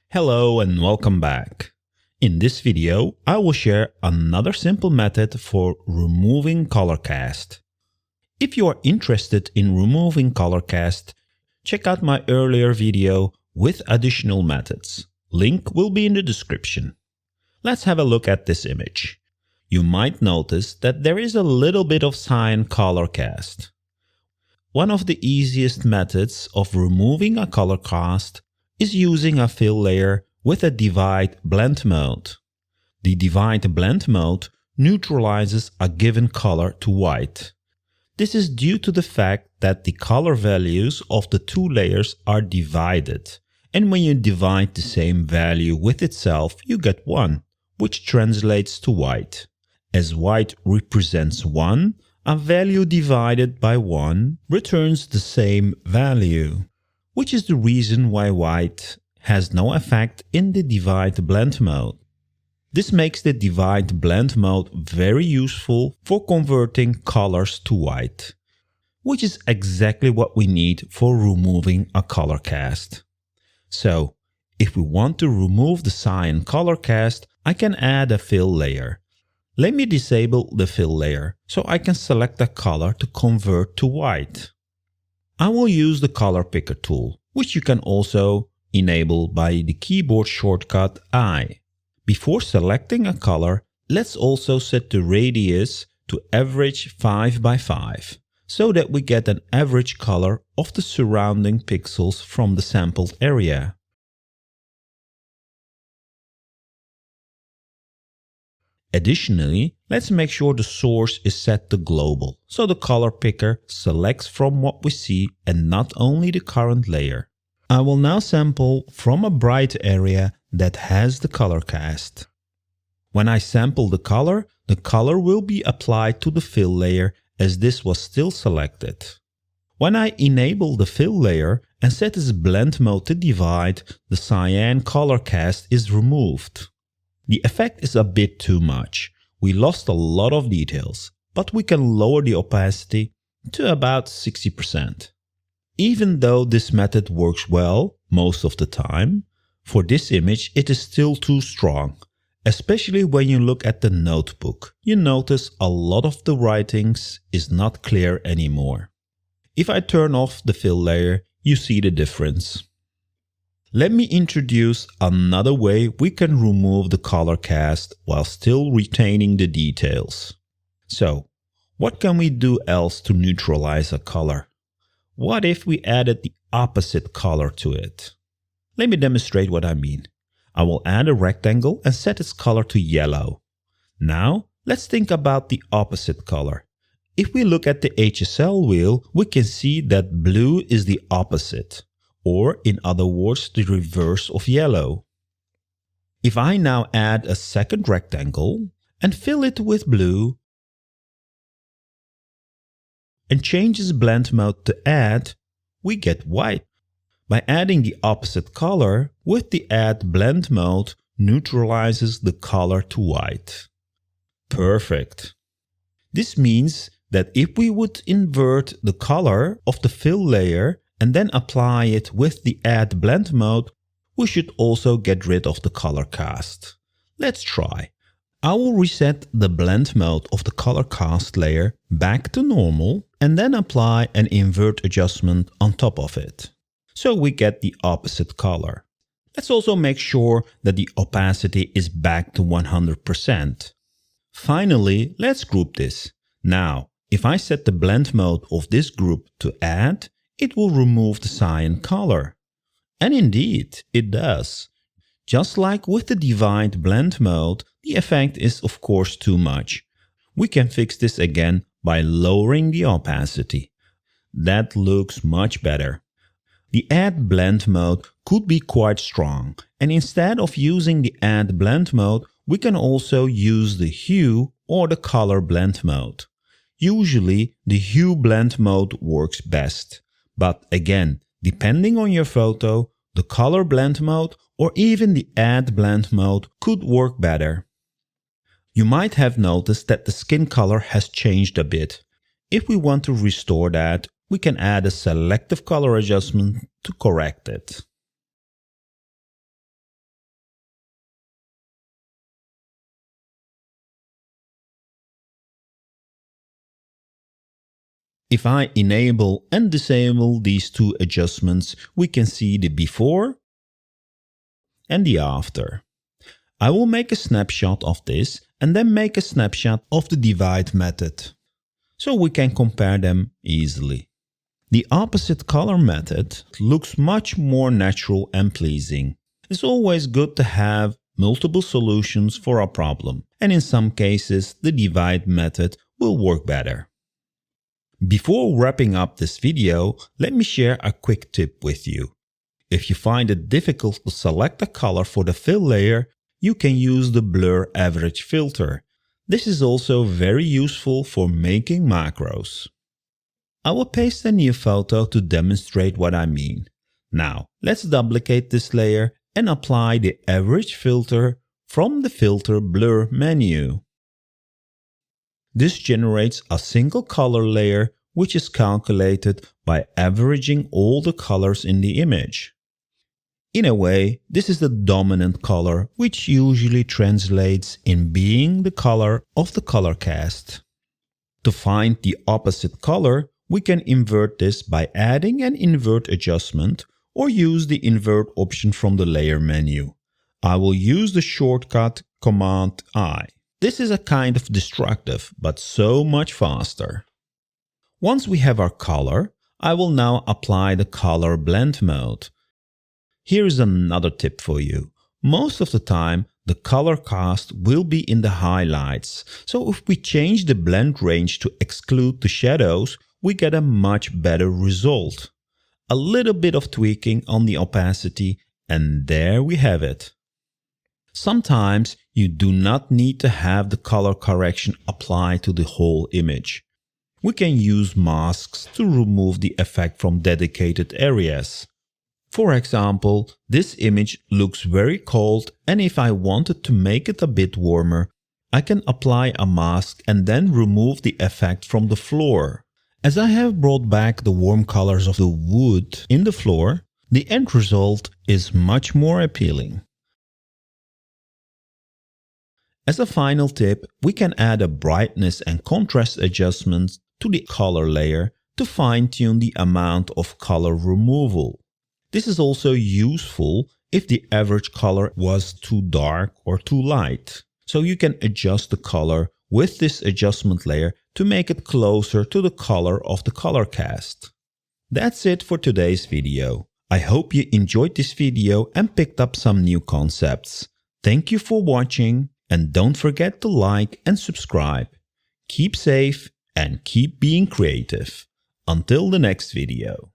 Hello and welcome back. In this video, I will share another simple method for removing color cast. If you are interested in removing color cast, check out my earlier video with additional methods. Link will be in the description. Let's have a look at this image. You might notice that there is a little bit of cyan color cast. One of the easiest methods of removing a color cast is using a fill layer with a divide blend mode. The divide blend mode neutralizes a given color to white. This is due to the fact that the color values of the two layers are divided, and when you divide the same value with itself, you get 1, which translates to white. As white represents 1, a value divided by 1 returns the same value, which is the reason why white has no effect in the divide blend mode. This makes the divide blend mode very useful for converting colors to white, which is exactly what we need for removing a color cast. So, if we want to remove the cyan color cast, I can add a fill layer. Let me disable the fill layer so I can select a color to convert to white. I will use the color picker tool, which you can also enable by the keyboard shortcut I. Before selecting a color, let's also set the radius to average 5 by 5, so that we get an average color of the surrounding pixels from the sampled area. Additionally, let's make sure the source is set to global, so the color picker selects from what we see and not only the current layer. I will now sample from a bright area that has the color cast. When I sample the color will be applied to the fill layer as this was still selected. When I enable the fill layer and set its blend mode to divide, the cyan color cast is removed. The effect is a bit too much. We lost a lot of details, but we can lower the opacity to about 60%. Even though this method works well most of the time, for this image it is still too strong. Especially when you look at the notebook, you notice a lot of the writings is not clear anymore. If I turn off the fill layer, you see the difference. Let me introduce another way we can remove the color cast while still retaining the details. So, what can we do else to neutralize a color? What if we added the opposite color to it? Let me demonstrate what I mean. I will add a rectangle and set its color to yellow. Now, let's think about the opposite color. If we look at the HSL wheel, we can see that blue is the opposite, or in other words, the reverse of yellow. If I now add a second rectangle and fill it with blue and change its blend mode to add, we get white. By adding the opposite color with the add blend mode neutralizes the color to white. Perfect. This means that if we would invert the color of the fill layer and then apply it with the add blend mode, we should also get rid of the color cast. Let's try. I will reset the blend mode of the color cast layer back to normal and then apply an invert adjustment on top of it, so we get the opposite color. Let's also make sure that the opacity is back to 100%. Finally, let's group this. Now, if I set the blend mode of this group to add, it will remove the cyan color. And indeed, it does. Just like with the divide blend mode, the effect is of course too much. We can fix this again by lowering the opacity. That looks much better. The add blend mode could be quite strong, and instead of using the add blend mode, we can also use the hue or the color blend mode. Usually, the hue blend mode works best. But again, depending on your photo, the color blend mode or even the add blend mode could work better. You might have noticed that the skin color has changed a bit. If we want to restore that, we can add a selective color adjustment to correct it. If I enable and disable these two adjustments, we can see the before and the after. I will make a snapshot of this and then make a snapshot of the divide method, so we can compare them easily. The opposite color method looks much more natural and pleasing. It's always good to have multiple solutions for a problem, and in some cases the divide method will work better. Before wrapping up this video, let me share a quick tip with you. If you find it difficult to select a color for the fill layer, you can use the blur average filter. This is also very useful for making macros. I will paste a new photo to demonstrate what I mean. Now, let's duplicate this layer and apply the average filter from the Filter Blur menu. This generates a single color layer which is calculated by averaging all the colors in the image. In a way, this is the dominant color, which usually translates in being the color of the color cast. To find the opposite color, we can invert this by adding an invert adjustment or use the invert option from the layer menu. I will use the shortcut Command I. This is a kind of destructive, but so much faster. Once we have our color, I will now apply the color blend mode. Here is another tip for you. Most of the time, the color cast will be in the highlights. So if we change the blend range to exclude the shadows, we get a much better result. A little bit of tweaking on the opacity, and there we have it. Sometimes you do not need to have the color correction applied to the whole image. We can use masks to remove the effect from dedicated areas. For example, this image looks very cold, and if I wanted to make it a bit warmer, I can apply a mask and then remove the effect from the floor. As I have brought back the warm colors of the wood in the floor, the end result is much more appealing. As a final tip, we can add a brightness and contrast adjustment to the color layer to fine-tune the amount of color removal. This is also useful if the average color was too dark or too light. So you can adjust the color with this adjustment layer to make it closer to the color of the color cast. That's it for today's video. I hope you enjoyed this video and picked up some new concepts. Thank you for watching, and don't forget to like and subscribe. Keep safe and keep being creative. Until the next video.